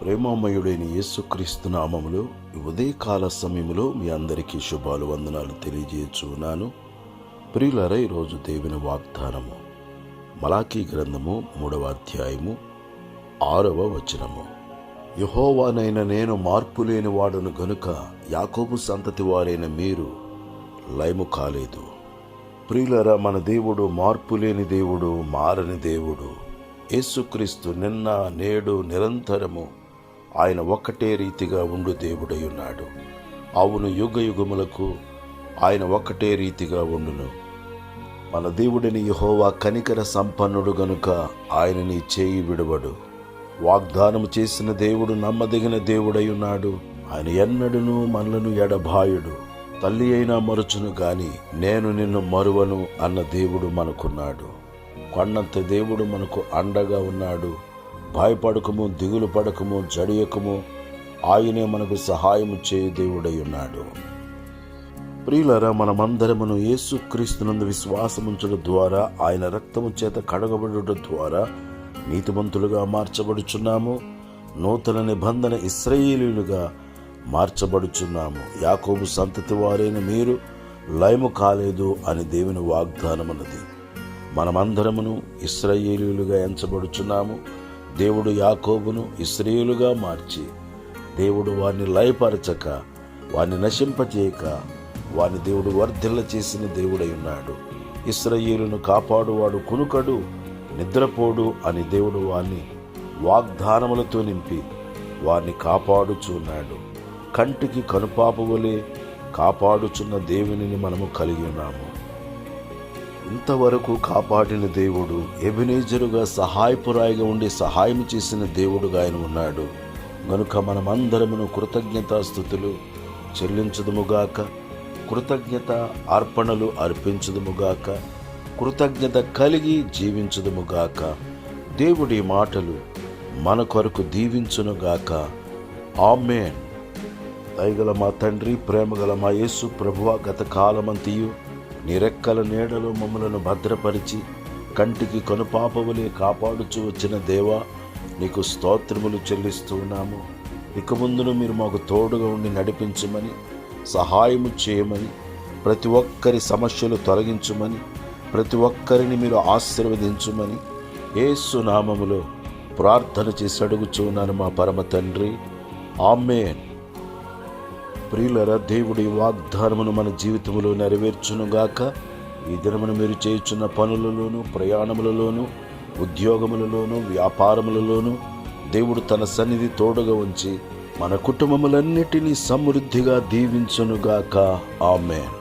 ప్రేమమయుడైన యేసుక్రీస్తు నామములో ఈ ఉదయకాల సమయంలో మీ అందరికీ శుభాలు వందనాలు తెలియజేస్తున్నాను. ప్రియులారా, ఈరోజు దేవుని వాగ్దానము మలాకీ గ్రంథము 3వ అధ్యాయము 6వ వచనము. యెహోవానైన నేను మార్పు లేని వాడును గనుక యాకోబు సంతతి వారైన మీరు లయము కాలేదు. ప్రియులారా, మన దేవుడు మార్పు లేని దేవుడు, మారని దేవుడు. యేసుక్రీస్తు నిన్న నేడు నిరంతరము ఆయన ఒక్కటే రీతిగా ఉండు దేవుడై ఉన్నాడు. అవును, యుగ యుగములకు ఆయన ఒక్కటే రీతిగా ఉండును. మన దేవుడిని యెహోవా కనికర సంపన్నుడు గనుక ఆయనని చేయి విడువడు. వాగ్దానము చేసిన దేవుడు నమ్మదగిన దేవుడై ఉన్నాడు. ఆయన ఎన్నడును మనలను ఎడబాయుడు. తల్లి అయినా మరుచును గాని నేను నిన్ను మరువను అన్న దేవుడు మనకున్నాడు. కొండంత దేవుడు మనకు అండగా ఉన్నాడు. భయపడకము, దిగులు పడకము, జడియకము, ఆయనే మనకు సహాయము చేయు దేవుడై ఉన్నాడు. ప్రియులారా, మనమందరమును యేసుక్రీస్తునందు విశ్వాసముంచడం ద్వారా, ఆయన రక్తము చేత కడగబడుట ద్వారా నీతిమంతులుగా మార్చబడుచున్నాము. నూతన నిబంధన ఇశ్రాయేలీయులుగా మార్చబడుచున్నాము. యాకోబు సంతతి వారైన మీరు లయము కాలేదు అని దేవుని వాగ్దానమున్నది. మనమందరమును ఇశ్రాయేలీయులుగా ఎంచబడుచున్నాము. దేవుడు యాకోబును ఇశ్రాయేలుగా మార్చి, దేవుడు వారిని లయపరచక, వారిని నశింపచేయక, వారిని దేవుడు వర్ధిల్ల చేసిన దేవుడై ఉన్నాడు. ఇశ్రాయేలును కాపాడువాడు కునుకడు, నిద్రపోడు అని దేవుడు వారిని వాగ్దానములతో నింపి వారిని కాపాడుచున్నాడు. కంటికి కనుపాప వలె కాపాడుచున్న దేవునిని మనము కలిగి ఉన్నాము. ఇంతవరకు కాపాడిన దేవుడు, ఎబెనేజరుగా సహాయపురాయిగా ఉండి సహాయం చేసిన దేవుడుగా ఆయన ఉన్నాడు. గనుక మనమందరమును కృతజ్ఞతాస్తుతులు చెల్లించదుముగాక, కృతజ్ఞత అర్పణలు అర్పించదుముగాక, కృతజ్ఞత కలిగి జీవించదుముగాక. దేవుడి మాటలు మన కొరకు దీవించునుగాక. ఆమేన్. దయగల మా తండ్రి, ప్రేమగల మా యేసు ప్రభువా, గత కాలమంతియు నీ రెక్కల నీడలో మమ్మలను భద్రపరిచి కంటికి కనుపాపవలే కాపాడుచూ వచ్చిన దేవా, నీకు స్తోత్రములు చెల్లిస్తూ ఉన్నాము. ఇక ముందును మీరు మాకు తోడుగా ఉండి నడిపించమని, సహాయము చేయమని, ప్రతి ఒక్కరి సమస్యలు తొలగించమని, ప్రతి ఒక్కరిని మీరు ఆశీర్వదించమని యేసు నామములో ప్రార్థన చేసి అడుగుచున్నాను మా పరమ తండ్రి. ఆమేన్. ప్రియులరా, దేవుడి వాగ్దానమును మన జీవితంలో నెరవేర్చునుగాక. ఈ దినమును మీరు చేయుచున్న పనులలోను, ప్రయాణములలోను, ఉద్యోగములలోను, వ్యాపారములలోను దేవుడు తన సన్నిధి తోడుగా ఉంచి మన కుటుంబములన్నిటినీ సమృద్ధిగా దీవించునుగాక. ఆమేన్.